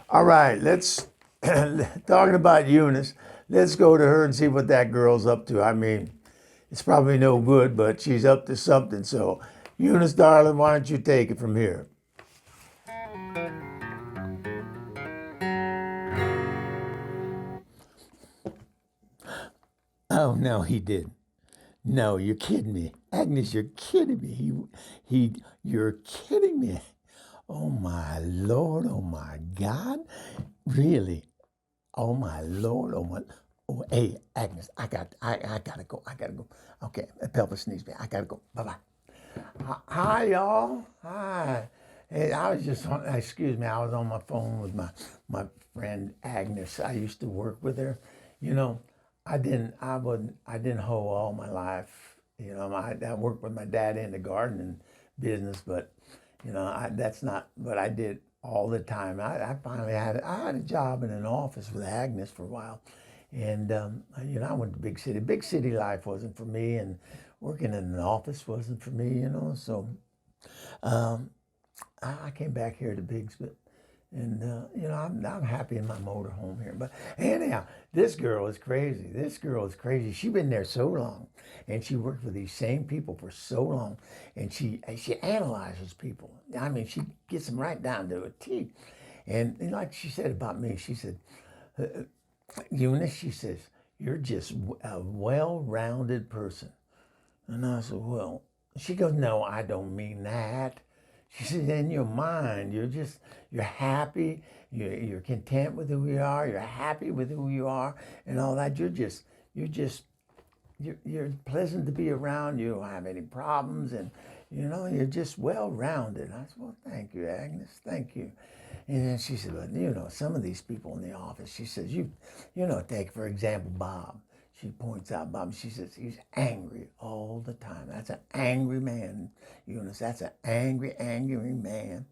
All right, let's talking about Eunice. Let's go to her and see what that girl's up to. I mean, it's probably no good, but she's up to something. So, Eunice, darling, why don't you take it from here? Oh no, he didn't. No, you're kidding me, Agnes. You're kidding me. You're kidding me. Oh my Lord. Oh my God. Really? Oh my Lord. Oh my. Oh, hey, Agnes. I gotta go. I gotta go. Okay, a pelvis sneeze me. I gotta go. Bye bye. Hi, y'all. Hi. Hey, I was just on. Excuse me. I was on my phone with my friend Agnes. I used to work with her. You know, I didn't hoe all my life. You know, I worked with my dad in the gardening business, but you know, that's not what I did all the time. I finally I had a job in an office with Agnes for a while, and you know, I went to big city. Big city life wasn't for me, and working in an office wasn't for me. You know, so um, I came back here to Biggs, but and you know, I'm happy in my motor home here. But anyhow, this girl is crazy. This girl is crazy. She's been there so long, and she worked with these same people for so long, and she analyzes people. I mean, she gets them right down to a T. And like she said about me, she said, Eunice, she says, you're just a well-rounded person. And I said, well, she goes, no, I don't mean that. She said, in your mind, you're happy, you're content with who you are, you're happy with who you are, and all that. You're just, you're pleasant to be around. You don't have any problems, and you know, you're just well-rounded. I said, well, thank you, Agnes, thank you. And then she said, well, you know, some of these people in the office, she says, you know, take for example, Bob. She points out Bob. She says he's angry all the time. That's an angry man, Eunice. That's an angry, angry man.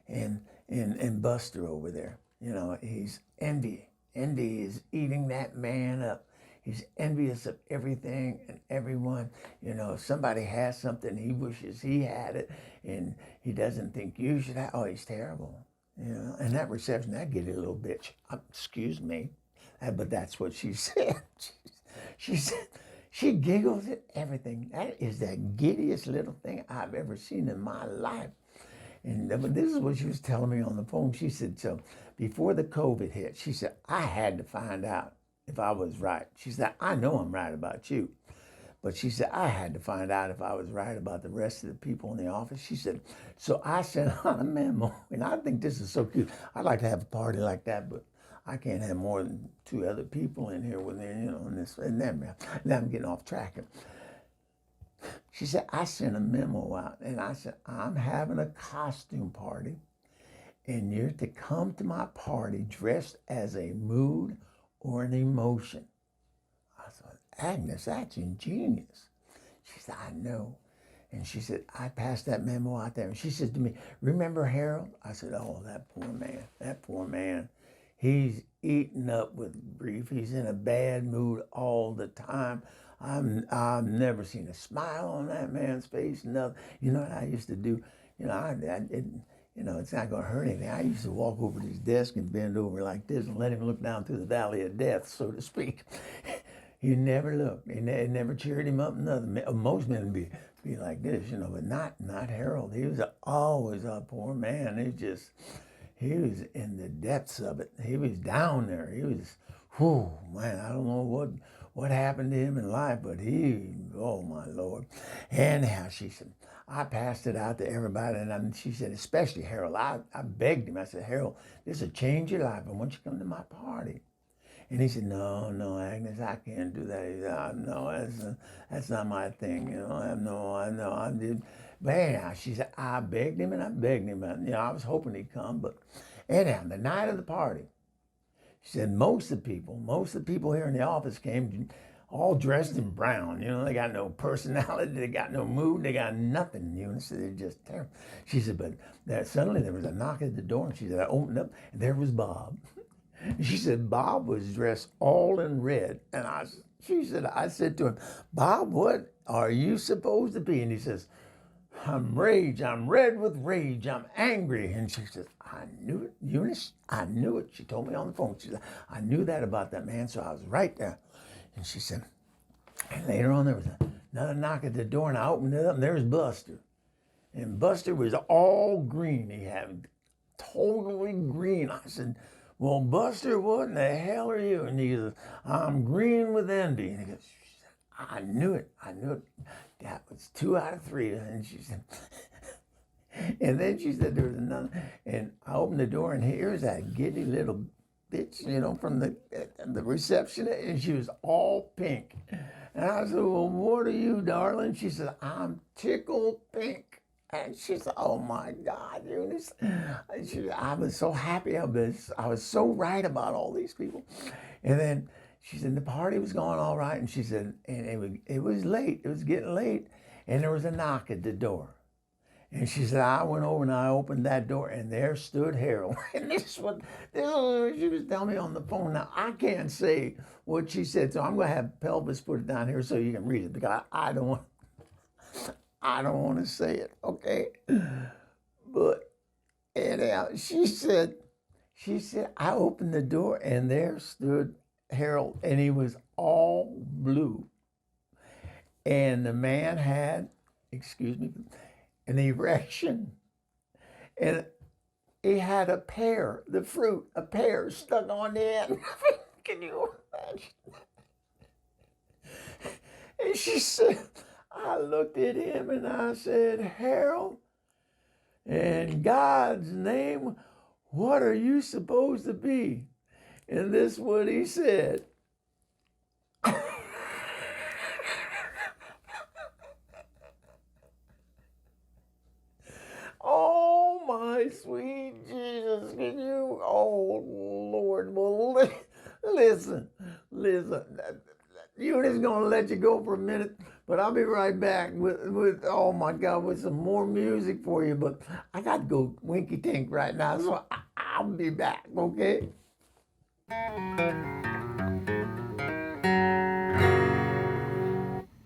And Buster over there, you know, he's envy. Envy is eating that man up. He's envious of everything and everyone. You know, if somebody has something, he wishes he had it, and he doesn't think you should have. Oh, he's terrible. You know, and that reception, that giddy little bitch. Excuse me, but that's what she said. She said, she giggles at everything. That is the giddiest little thing I've ever seen in my life. And but this is what she was telling me on the phone. She said, so before the COVID hit, she said, I had to find out if I was right. She said, I know I'm right about you. But she said, I had to find out if I was right about the rest of the people in the office. She said, so I sent out a memo. And I think this is so cute. I'd like to have a party like that, but I can't have more than two other people in here with me, you know, and this and that. Now I'm getting off track. She said, I sent a memo out, and I said, I'm having a costume party, and you're to come to my party dressed as a mood or an emotion. I thought, Agnes, that's ingenious. She said, I know. And she said, I passed that memo out there. And she said to me, remember Harold? I said, oh, that poor man, that poor man. He's eaten up with grief. He's in a bad mood all the time. I've never seen a smile on that man's face. No, you know what I used to do? You know, I didn't, you know, it's not going to hurt anything. I used to walk over to his desk and bend over like this and let him look down through the valley of death, so to speak. He never looked. It never cheered him up. Nothing. Most men be like this, you know, but not Harold. He was always a poor man. He was in the depths of it. He was down there. He was, whew, man. I don't know what happened to him in life, but oh my Lord. Anyhow, she said, I passed it out to everybody, and she said, especially Harold. I begged him. I said, Harold, this will change your life. I want you to come to my party. And he said, no, no, Agnes, I can't do that. He said, no, that's not my thing. You know, I know, I did. But anyhow, she said, I begged him and I begged him. And, you know, I was hoping he'd come. But anyhow, the night of the party, she said, most of the people here in the office came all dressed in brown. You know, they got no personality, they got no mood, they got nothing. You know, so they're just terrible. She said, but suddenly there was a knock at the door, and she said, I opened up, and there was Bob. She said, Bob was dressed all in red. And I said to him, Bob, what are you supposed to be? And he says, I'm rage. I'm red with rage. I'm angry. And she says, I knew it, Eunice. I knew it. She told me on the phone. She said, I knew that about that man, so I was right there. And she said, and later on, there was another knock at the door, and I opened it up, and there's Buster. And Buster was all green. He had totally green. I said, well, Buster, what in the hell are you? And he goes, I'm green with envy. And he goes, I knew it. I knew it. That was 2 out of 3. And she said, and then she said there was another. And I opened the door, and here's that giddy little bitch, from the receptionist. And she was all pink. And I said, well, what are you, darling? She said, I'm tickled pink. And she said, oh my God, Eunice. I was so happy. I was so right about all these people. And then she said, the party was going all right. And she said, and it was late. It was getting late. And there was a knock at the door. And she said, I went over and I opened that door, and there stood Harold. And this is what she was telling me on the phone. Now, I can't say what she said, so I'm going to have Pelvis put it down here so you can read it, because I don't want to say it, okay? But anyhow, she said, I opened the door, and there stood Harold, and he was all blue. And the man had, excuse me, an erection. And he had a pear, the fruit, a pear stuck on the end. Can you imagine? And she said, I looked at him and I said, Harold, in God's name, what are you supposed to be? And this is what he said. Oh, my sweet Jesus, can you, oh, Lord, well, listen. Unis going to let you go for a minute, but I'll be right back with oh, my God, with some more music for you, but I got to go winky-tink right now, so I'll be back, okay?